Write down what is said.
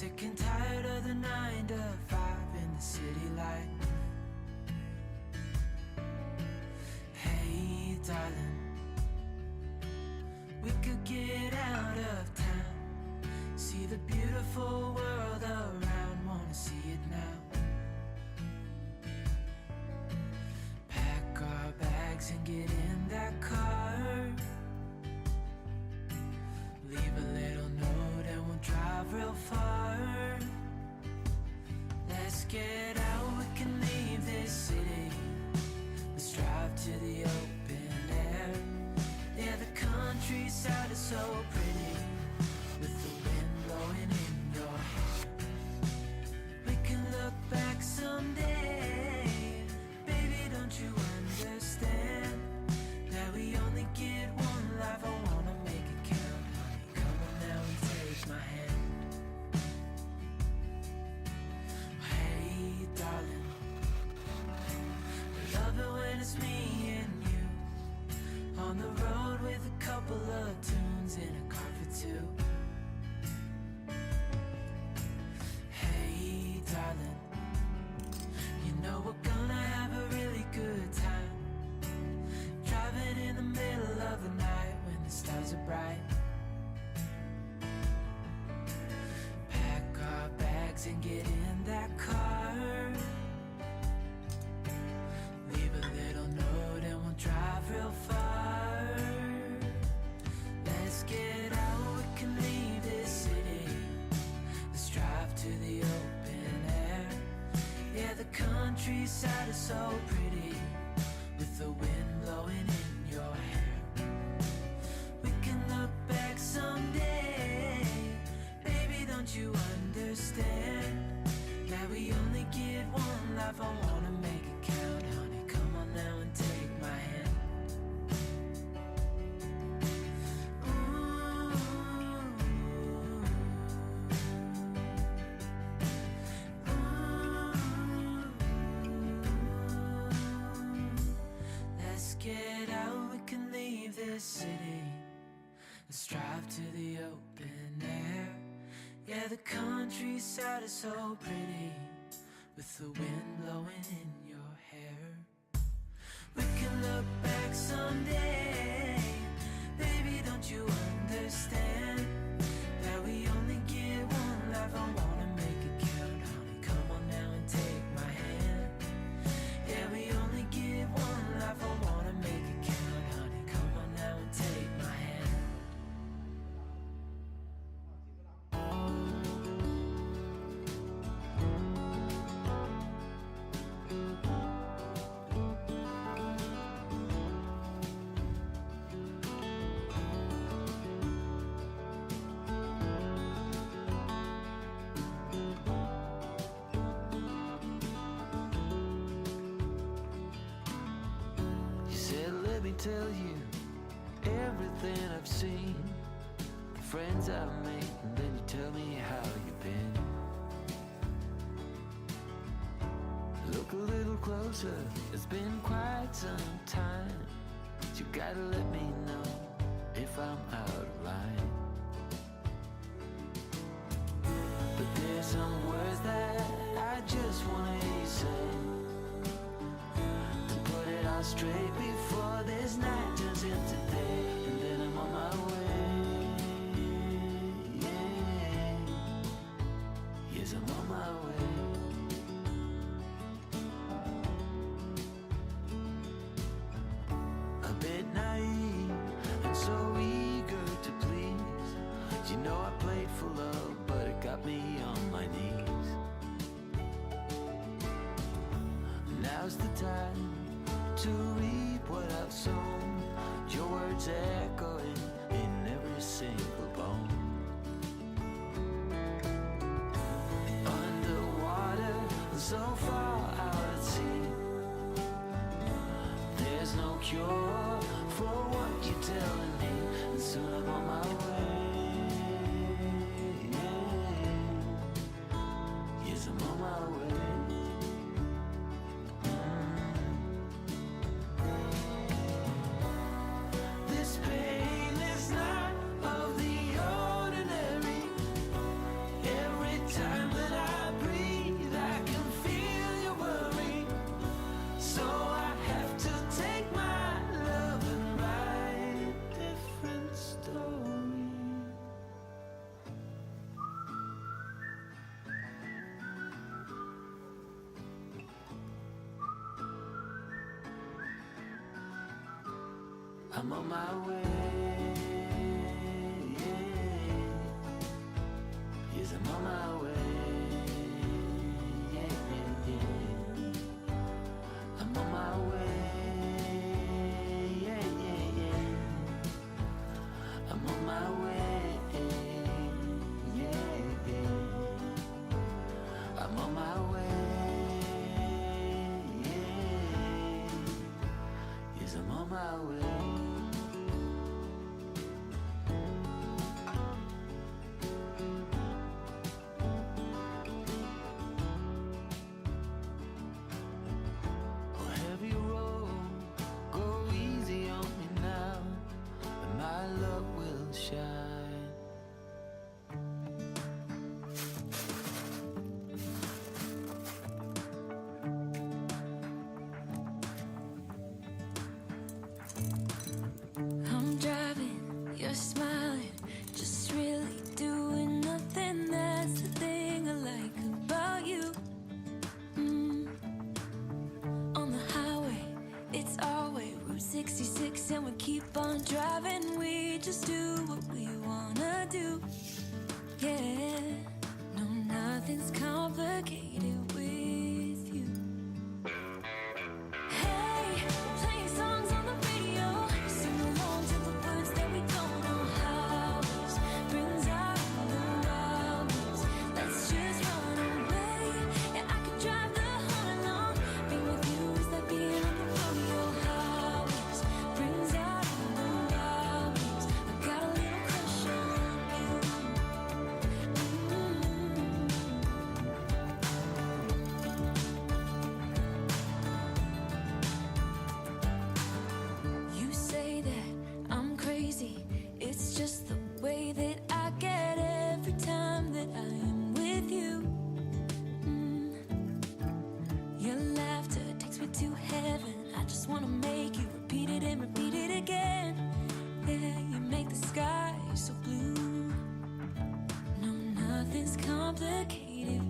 Sick and tired of the 9 to 5 in the city life. Hey darling, we could get out of town, see the beautiful world around, wanna see it now. Pack our bags and get in that car, leave a little note and we'll drive real far. Let's get out, we can leave this city. Let's drive to the open air. Yeah, the countryside is so pretty, with the wind blowing in your hair. We can look back someday. Baby, don't you understand that we only get one life? I wanna make it count, honey. Come on now and take my hand. Hey darling, I love it when it's me and you, on the road with a couple of tunes in a car for two. Hey darling, you know we're gonna have a really good time, driving in the middle of the night when the stars are bright. Pack our bags and get in that car, leave a little note and we'll drive real far. Let's get out, we can leave this city. Let's drive to the open air. Yeah, the countryside is so pretty, with the wind blowing in your hair. We can look back someday. Baby, don't you understand that we only get one life? I wanna make it count, honey. Come on now and take my hand. Let's get out, we can leave this city. Let's drive to the open air. Yeah, the countryside is so pretty, with the wind blowing in your hair. We can look back someday. Baby, don't you understand that we only get one life? I wanna make it count, honey. Come on now and take my hand. Yeah, we only get one life. I wanna make it count, honey. Come on now and take my hand. Tell you everything I've seen, the friends I've made, and then you tell me how you've been. Look a little closer, it's been quite some time. You gotta let me know if I'm out of line. But there's some words that I just wanna hear you say, put it all straight before this night turns into day, and then I'm on my way. Yeah. Yes, I'm on my way. A bit naive and so eager to please. You know I played for love, but it got me on my knees. Now's the time to reap what I've sown, your words echoing in every single bone. Underwater, so far out at sea, there's no cure for what you're telling me, and soon I'm on my way. Yes, I'm on my way. Pain is not of the ordinary. Every I'm on my way. Yes, I'm on my way. I'm on my way. I'm on my way. I'm on my way. Yes, I'm on my way. Oh, heavy road, go easy on me now, and my love will shine. I'm driving, you're smiling, just really doing nothing. That's the thing I like about you. On the highway, it's our way, Route 66, and we keep on driving. We just do what we wanna do. Yeah, no, nothing's complicated with you. Hey, playing songs on the radio, sing along to the words that we don't know how. This brings out the wild ones. Let's just run away. Yeah, I could drive the whole along. Being with you is like being on the rodeo. How this brings out the wild ones. I got a little crush on you. You say that I'm crazy. It's just the way that I get every time that I am with you. Your laughter takes me to heaven. I just wanna make you repeat it and repeat it again. Yeah, you make the sky so blue. No, nothing's complicated